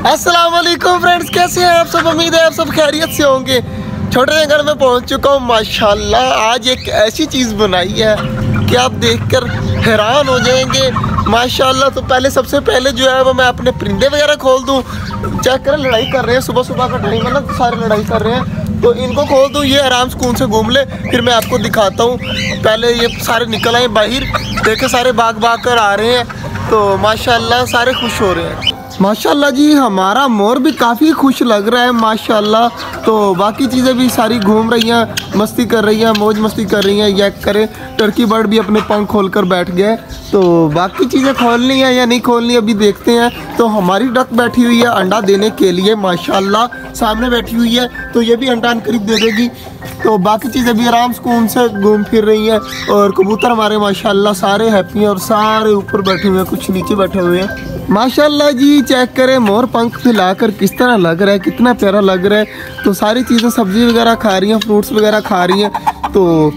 अस्सलाम वालेकुम फ्रेंड्स, कैसे हैं आप सब। उम्मीद है आप सब खैरियत से होंगे। छोटे से घर में पहुंच चुका हूं माशाल्लाह। आज एक ऐसी चीज़ बनाई है कि आप देखकर हैरान हो जाएंगे माशाल्लाह। तो पहले सबसे पहले जो है वो मैं अपने परिंदे वगैरह खोल दूं। चेक करें, लड़ाई कर रहे हैं, सुबह सुबह का टाइम है ना, तो सारे लड़ाई कर रहे हैं। तो इनको खोल दूं, ये आराम सुकून से घूम ले, फिर मैं आपको दिखाता हूँ। पहले ये सारे निकल आए बाहर, देखे सारे भाग भाग कर आ रहे हैं। तो माशाल्लाह सारे खुश हो रहे हैं माशाल्लाह जी। हमारा मोर भी काफ़ी खुश लग रहा है माशाल्लाह। तो बाकी चीज़ें भी सारी घूम रही हैं, मस्ती कर रही हैं, मौज मस्ती कर रही हैं। ये करें, टर्की बर्ड भी अपने पंख खोलकर बैठ गया है। तो बाकी चीज़ें खोलनी है या नहीं खोलनी अभी देखते हैं। तो हमारी डक बैठी हुई है अंडा देने के लिए माशाल्लाह, सामने बैठी हुई है। तो ये भी अंडा करीब दे देगी। तो बाकी चीज़ें भी आराम सुकून से घूम फिर रही हैं। और कबूतर हमारे माशाल्लाह सारे हैप्पी हैं और सारे ऊपर बैठे हुए हैं, कुछ नीचे बैठे हुए हैं माशाल्लाह जी। चेक करें, मोर पंख फैलाकर किस तरह लग रहा है, कितना प्यारा लग रहा है। तो सारी चीज़ें सब्ज़ी वगैरह खा रही हैं, फ्रूट्स वगैरह खा रही हैं। तो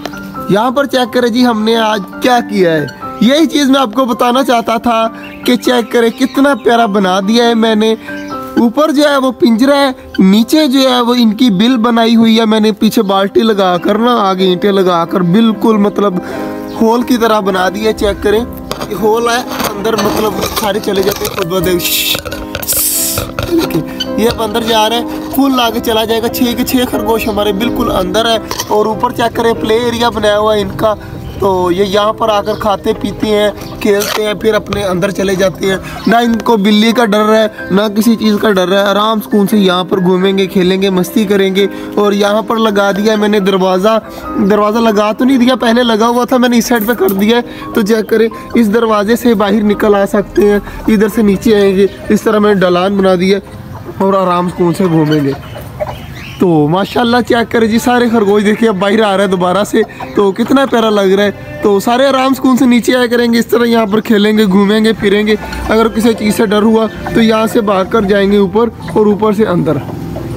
यहाँ पर चेक करें जी, हमने आज क्या किया है, यही चीज़ मैं आपको बताना चाहता था कि चेक करें कितना प्यारा बना दिया है मैंने। ऊपर जो है वो पिंजरा है, नीचे जो है वो इनकी बिल बनाई हुई है मैंने। पीछे बाल्टी लगा कर ना, आगे ईंटें लगा कर बिल्कुल मतलब होल की तरह बना दिया। चेक करें, होल है अंदर, मतलब सारे चले जाते हैं खुद। ये अब अंदर जा रहा है, फुल लाके चला जाएगा। 6 के 6 खरगोश हमारे बिल्कुल अंदर है। और ऊपर चेक करें, प्ले एरिया बनाया हुआ है इनका। तो ये यहाँ पर आकर खाते पीते हैं, खेलते हैं, फिर अपने अंदर चले जाते हैं। ना इनको बिल्ली का डर है, ना किसी चीज़ का डर है। आराम सुकून से यहाँ पर घूमेंगे, खेलेंगे, मस्ती करेंगे। और यहाँ पर लगा दिया मैंने दरवाज़ा लगा तो नहीं दिया, पहले लगा हुआ था, मैंने इस साइड पे कर दिया है। तो चेक करें, इस दरवाजे से बाहर निकल आ सकते हैं, इधर से नीचे आएंगे। इस तरह मैंने ढलान बना दिया और आराम सुकून से घूमेंगे। तो माशाल्लाह चेक करें जी, सारे खरगोश देखिए अब बाहर आ रहा है दोबारा से। तो कितना प्यारा लग रहा है। तो सारे आराम सुकून से नीचे आया करेंगे, इस तरह यहाँ पर खेलेंगे, घूमेंगे फिरेंगे। अगर किसी चीज़ से डर हुआ तो यहाँ से भाग कर जाएंगे ऊपर, और ऊपर से अंदर।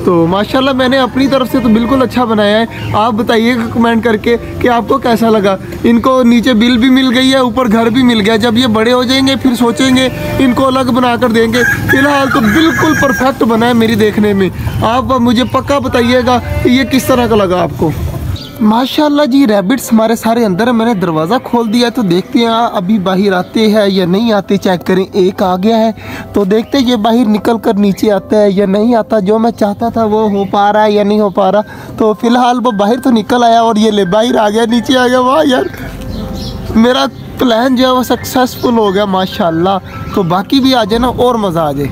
तो माशाल्लाह मैंने अपनी तरफ से तो बिल्कुल अच्छा बनाया है। आप बताइएगा कमेंट करके कि आपको कैसा लगा। इनको नीचे बिल भी मिल गई है, ऊपर घर भी मिल गया। जब ये बड़े हो जाएंगे फिर सोचेंगे इनको अलग बना कर देंगे। फिलहाल तो बिल्कुल परफेक्ट बना है मेरी देखने में। आप मुझे पक्का बताइएगा कि ये किस तरह का लगा आपको। माशाल्लाह जी, रैबिट्स हमारे सारे अंदर है। मैंने दरवाज़ा खोल दिया, तो देखते हैं अभी बाहर आते हैं या नहीं आते। चेक करें, एक आ गया है। तो देखते हैं ये बाहर निकल कर नीचे आता है या नहीं आता। जो मैं चाहता था वो हो पा रहा है या नहीं हो पा रहा। तो फिलहाल वो बाहर तो निकल आया और ये ले बाहर आ गया, नीचे आ गया। वाह यार, मेरा प्लान जो है वो सक्सेसफुल हो गया माशाल्लाह। तो बाकी भी आ जाए ना, और मज़ा आ जाए।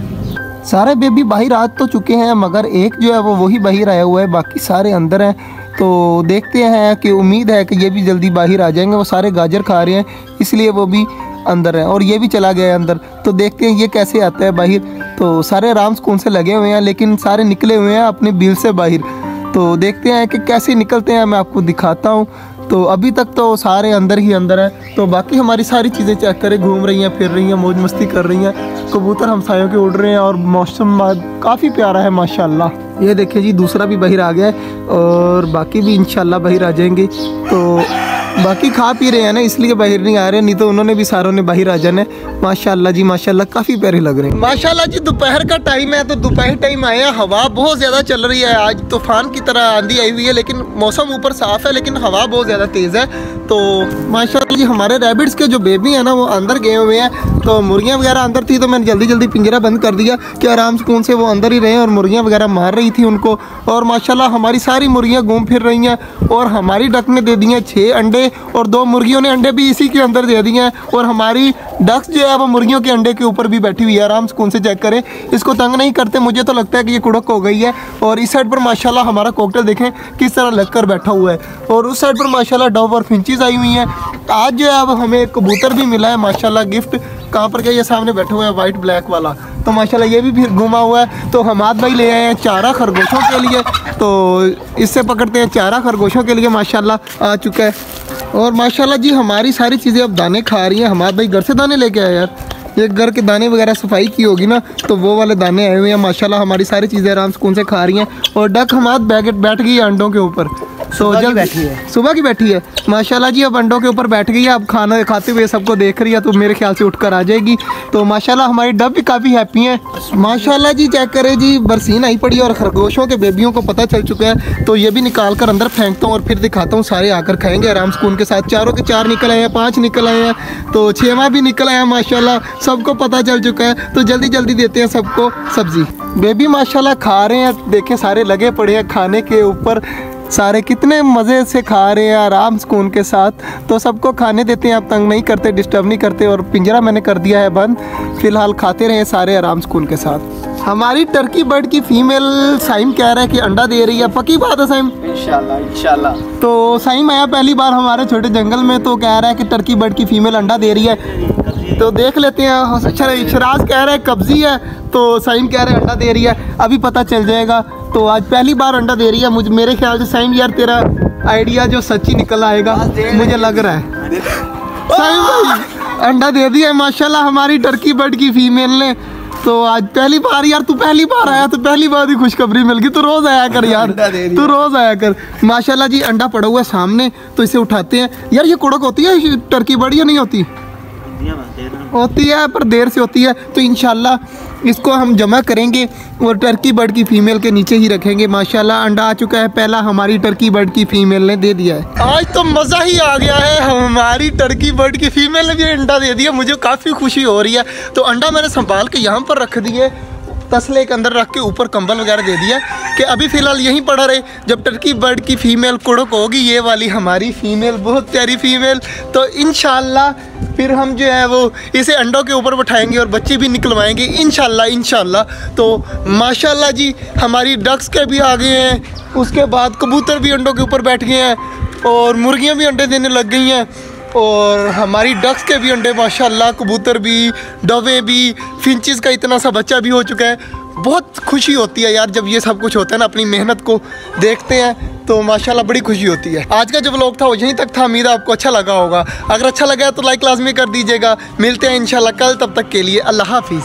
सारे बेबी बाहर आ तो चुके हैं, मगर एक जो है वो वही बाहर आया हुआ है, बाकी सारे अंदर हैं। तो देखते हैं कि उम्मीद है कि ये भी जल्दी बाहर आ जाएंगे। वो सारे गाजर खा रहे हैं, इसलिए वो भी अंदर हैं। और ये भी चला गया है अंदर। तो देखते हैं ये कैसे आता है बाहर। तो सारे आराम सुकून से लगे हुए हैं, लेकिन सारे निकले हुए हैं अपने बिल से बाहर। तो देखते हैं कि कैसे निकलते हैं, मैं आपको दिखाता हूँ। तो अभी तक तो सारे अंदर ही अंदर हैं। तो बाकी हमारी सारी चीज़ें चेक करें, घूम रही हैं, फिर रही हैं, मौज मस्ती कर रही हैं। कबूतर हमसायों के उड़ रहे हैं और मौसम काफ़ी प्यारा है माशाल्लाह। ये देखिए जी, दूसरा भी बाहर आ गया है और बाकी भी इंशाल्लाह बाहर आ जाएंगे। तो बाकी खा पी रहे हैं ना, इसलिए बाहर नहीं आ रहे, नहीं तो उन्होंने भी सारों ने बाहर आ जाना है। माशाल्लाह जी माशाल्लाह, काफ़ी प्यारे लग रहे हैं माशाल्लाह जी। दोपहर का टाइम है, तो दोपहर टाइम आए हैं। हवा बहुत ज़्यादा चल रही है, आज तूफान की तरह आंधी आई हुई है, लेकिन मौसम ऊपर साफ़ है, लेकिन हवा बहुत ज़्यादा तेज़ है। तो माशाल्लाह जी, हमारे रैबिट्स के जो बेबी हैं ना वो अंदर गए हुए हैं। तो मुर्गियाँ वगैरह अंदर थी, तो मैंने जल्दी जल्दी पिंजरा बंद कर दिया कि आराम सुकून से वो अंदर ही रहे। और मुर्गियाँ वगैरह मार रही थी उनको। और माशाल्लाह हमारी सारी मुर्गियाँ घूम फिर रही हैं। और हमारी डक ने दे दिए 6 अंडे, और 2 मुर्गियों ने अंडे भी इसी के अंदर दे दिए हैं। और हमारी डक्स जो है वो मुर्गियों के अंडे के ऊपर भी बैठी हुई है, आराम सुकून से। चेक करें, इसको तंग नहीं करते। मुझे तो लगता है कि ये कुड़क हो गई है। और इस साइड पर माशाल्लाह हमारा कॉकटेल देखें किस तरह लगकर बैठा हुआ है। और उस साइड पर माशाल्लाह डव और फिंचीज आई हुई हैं। आज जो है अब हमें कबूतर भी मिला है माशाल्लाह गिफ्ट। कहाँ पर क्या, ये सामने बैठा हुआ है वाइट ब्लैक वाला। तो माशाल्लाह ये भी फिर घुमा हुआ है। तो हमाद भाई ले आए हैं चारा खरगोशों के लिए। तो इससे पकड़ते हैं, चारा खरगोशों के लिए माशाल्लाह आ चुका है। और माशाल्लाह जी हमारी सारी चीज़ें अब दाने खा रही हैं। हमाद भाई घर से दाने लेके आए यार। ये घर के दाने वगैरह सफाई की होगी ना, तो वो वाले दाने आए हुए हैं माशाल्लाह। हमारी सारी चीज़ें आराम सुकून से खा रही हैं। और डक हमाद बैठ गई अंडों के ऊपर, तो जब सुबह की बैठी है माशाल्लाह जी, अब अंडों के ऊपर बैठ गई है, अब खाना खाते हुए सबको देख रही है, तो मेरे ख्याल से उठकर आ जाएगी। तो माशाल्लाह हमारी डब भी काफ़ी हैप्पी है माशाल्लाह जी। चेक करें जी, बरसीन आई पड़ी और खरगोशों के बेबियों को पता चल चुका है, तो ये भी निकाल कर अंदर फेंकता हूँ और फिर दिखाता हूँ। सारे आकर खाएंगे आराम सुकून के साथ। चारों के 4 निकल आए हैं, 5 निकल आए हैं, तो 6वां भी निकल आया माशाल्लाह। सबको पता चल चुका है, तो जल्दी जल्दी देते हैं सबको सब्जी। बेबी माशाल्लाह खा रहे हैं, देखें सारे लगे पड़े हैं खाने के ऊपर, सारे कितने मज़े से खा रहे हैं आराम सुकून के साथ। तो सबको खाने देते हैं, आप तंग नहीं करते, डिस्टर्ब नहीं करते। और पिंजरा मैंने कर दिया है बंद, फ़िलहाल खाते रहे सारे आराम सुकून के साथ। हमारी टर्की बर्ड की फ़ीमेल साइम कह रहा है कि अंडा दे रही है, पक्की बात है साइम? इंशाल्लाह इंशाल्लाह। तो साइम आया पहली बार हमारे छोटे जंगल में, तो कह रहा है कि टर्की बर्ड की फ़ीमेल अंडा दे रही है, तो देख लेते हैं। अच्छा, शराज कह रहा है कब्जी है, तो साइम कह रहा है अंडा दे रही है, अभी पता चल जाएगा। तो आज पहली बार अंडा दे रही है मेरे ख्याल से। साइम यार तेरा आइडिया जो सच्ची निकल आएगा मुझे लग रहा है। साइम भाई अंडा दे दिया है माशाल्लाह हमारी टर्की बर्ड की फीमेल ने। तो आज पहली बार यार, तू पहली बार आया तो पहली बार ही खुशखबरी मिल गई। तू रोज़ आया कर यार, तू रोज़ आया कर माशाल्लाह जी। अंडा पड़ा हुआ है सामने, तो इसे उठाते हैं। यार ये कुड़क होती है टर्की बर्ड या नहीं होती? होती है, पर देर से होती है। तो इंशाल्लाह इसको हम जमा करेंगे और टर्की बर्ड की फ़ीमेल के नीचे ही रखेंगे। माशाल्लाह अंडा आ चुका है पहला, हमारी टर्की बर्ड की फ़ीमेल ने दे दिया है। आज तो मज़ा ही आ गया है, हमारी टर्की बर्ड की फ़ीमेल ने भी अंडा दे दिया, मुझे काफ़ी खुशी हो रही है। तो अंडा मैंने संभाल के यहाँ पर रख दिए, तसले के अंदर रख के ऊपर कंबल वगैरह दे दिया कि अभी फ़िलहाल यहीं पड़ा रहे। जब टर्की बर्ड की फ़ीमेल कुड़क होगी, ये वाली हमारी फ़ीमेल, बहुत प्यारी फ़ीमेल, तो इंशाल्लाह फिर हम जो है वो इसे अंडों के ऊपर बैठाएंगे और बच्चे भी निकलवाएंगे इंशाल्लाह। तो माशाल्लाह जी हमारी डक्स के भी आ गए हैं, उसके बाद कबूतर भी अंडों के ऊपर बैठ गए हैं और मुर्गियाँ भी अंडे देने लग गई हैं, और हमारी डक्स के भी अंडे माशाल्लाह, कबूतर भी, डवे भी, फिंचेस का इतना सा बच्चा भी हो चुका है। बहुत खुशी होती है यार जब ये सब कुछ होता है ना, अपनी मेहनत को देखते हैं तो माशाल्लाह बड़ी खुशी होती है। आज का जो व्लॉग था वो यहीं तक था, उम्मीद है आपको अच्छा लगा होगा। अगर अच्छा लगा है तो लाइक लाजमी कर दीजिएगा। मिलते हैं इंशाल्लाह कल, तब तक के लिए अल्लाह हाफिज़।